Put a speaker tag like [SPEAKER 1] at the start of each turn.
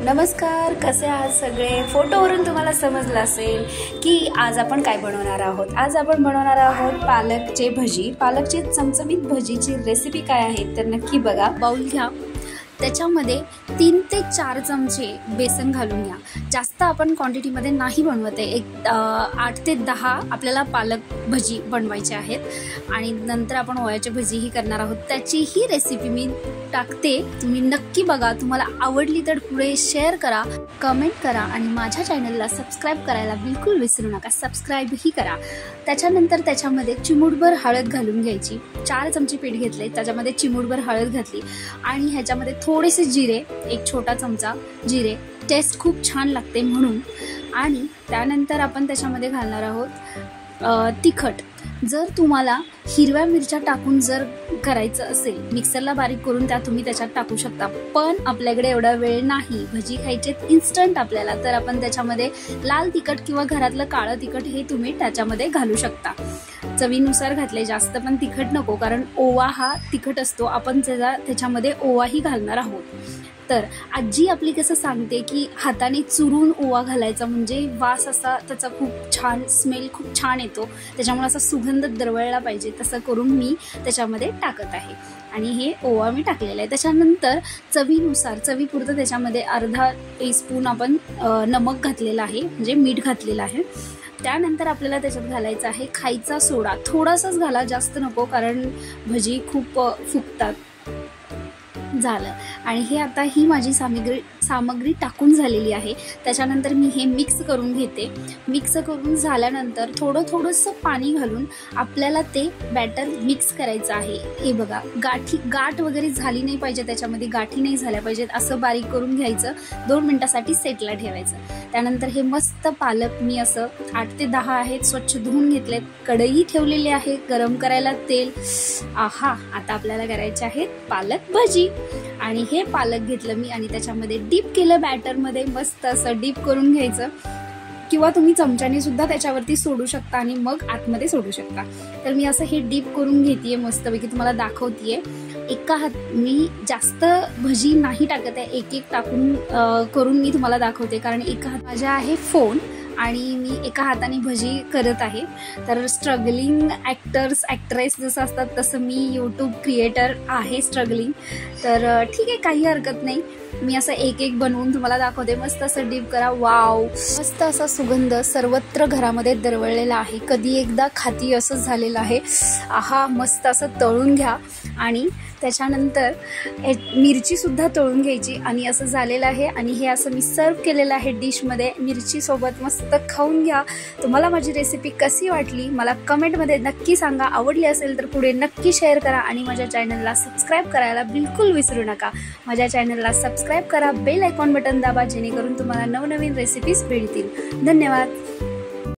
[SPEAKER 1] नमस्कार, कसे आहात सगळे। फोटोवरून तुम्हाला समजलं असेल की आज आपण काय बनवणार आहोत। आज आपण बनवणार आहोत पालकचे भजी। पालकची चमचमीत भजीची रेसिपी काय आहे तर नक्की बघा। बाउल घ्या, त्याच्यामध्ये 3 ते 4 चमचे बेसन घालून घ्या। जास्त आपण क्वांटिटीमध्ये नाही बनवत आहे, 8 ते 10 आपल्याला पालक भजी बनवायचे आहेत आणि नंतर आपण ओव्याची भजीही करणार आहोत। त्याचीही रेसिपी मी टाकते, तुम्ही नक्की बघा। तुम्हाला आवडली तर पुढे शेअर करा, कमेंट करा आणि माझ्या चॅनलला सबस्क्राइब करायला बिलकुल विसरू नका। सबस्क्राइबही करा। त्याच्यानंतर त्याच्यामध्ये चिमूटभर हळद घालून घ्यायची। 4 चमचे पीठ घेतले, त्याच्यामध्ये चिमूटभर हळद घातली आणि ह्याच्यामध्ये थोडेसे जिरे, 1 छोटा चमचा जिरे, टेस्ट खूप छान लागते म्हणून। आणि त्यानंतर आपण त्याच्यामध्ये घालणार आहोत तिखट। जर तुम्हाला हिरव्या मिरच्या टाकून जर करायचं असेल, मिक्सरला बारीक करून तुम्ही त्याच्यात टाकू शकता, पण आपल्याकडे एवढा वेळ नाही, भजी खायचे इन्स्टंट आपल्याला, तर आपण त्याच्यामध्ये लाल तिखट किंवा घरातलं काळं तिखट हे तुम्ही त्याच्यामध्ये घालू शकता। चवीनुसार घातले, जास्त पण तिखट नको, कारण ओवा हा तिखट असतो, आपण त्याच्यामध्ये ओवाही घालणार आहोत। तर आजी आपली कसं सांगते की हाताने चुरून ओवा घालायचा, म्हणजे वास असा त्याचा खूप छान, स्मेल खूप छान येतो, त्याच्यामुळे असा सुगंध दरवळला पाहिजे, तसं करून मी त्याच्यामध्ये टाकत आहे। आणि हे ओवा मी टाकलेला आहे। त्याच्यानंतर चवीनुसार, चवीपुरतं त्याच्यामध्ये अर्धा टीस्पून आपण नमक घातलेलं आहे, म्हणजे मीठ घातलेलं आहे। त्यानंतर आपल्याला त्याच्यात घालायचा आहे खायचा सोडा, थोडासाच घाला, जास्त नको, कारण भजी खूप फुगतात। झालं, आणि हे आता ही माझी सामग्री टाकून झालेली आहे। त्याच्यानंतर मी हे मिक्स करून घेते। मिक्स करून झाल्यानंतर थोडंसं पाणी घालून आपल्याला ते बॅटर मिक्स करायचं आहे। हे बघा, गाठ वगैरे झाली नाही पाहिजे, त्याच्यामध्ये गाठी नाही झाल्या पाहिजेत, असं बारीक करून घ्यायचं। 2 मिनिटासाठी सेटला ठेवायचं। त्यानंतर हे मस्त पालक मी असं 8 ते 10 आहेत, स्वच्छ धुवून घेतलेत। कढई ठेवलेली आहे गरम करायला तेल। आहा, आता आपल्याला करायचे आहेत पालक भजी। आणि हे पालक घेतलं मी आणि त्याच्यामध्ये डीप केलं बॅटरमध्ये, मस्त असं डीप करून घ्यायचं, किंवा तुम्ही चमच्याने सुद्धा त्याच्यावरती सोडू शकता आणि मग आतमध्ये सोडू शकता। तर मी असं हे डीप करून घेतेय, मस्तपैकी तुम्हाला दाखवतेय। एका मी जास्त भजी नाही टाकत आहे, एक टाकून करून मी तुम्हाला दाखवते, कारण एका हात माझा आहे फोन आणि मी एका हाताने भजी करत आहे। तर स्ट्रगलिंग ॲक्टर्स ॲक्ट्रेस जसं असतात तसं मी यूट्यूब क्रिएटर आहे, स्ट्रगलिंग। तर ठीक आहे, काही हरकत नाही, मी असं एक बनवून तुम्हाला दाखवते। मस्त असं डीप करा, वाव, मस्त असा सुगंध सर्वत्र घरामध्ये दरवळलेला आहे। कधी एकदा खाती असं झालेलं आहे। आहा, मस्त असं तळून घ्या आणि त्याच्यानंतर मिरची सुद्धा तळून घ्यायची आणि असं झालेलं आहे। आणि हे असं मी सर्व केलेलं आहे डिशमध्ये मिरची सोबत। मस्त खाऊन घ्या। तुम्हाला माझी रेसिपी कशी वाटली मला कमेंटमध्ये नक्की सांगा। आवडली असेल तर पुढे नक्की शेअर करा आणि माझ्या चॅनलला सबस्क्राइब करायला बिलकुल विसरू नका। माझ्या चॅनलला सबस्क्राइब करा, बेल आयकॉन बटन दाबा, जेणेकरून तुम्हाला नवनवीन रेसिपीज भेटतील। धन्यवाद।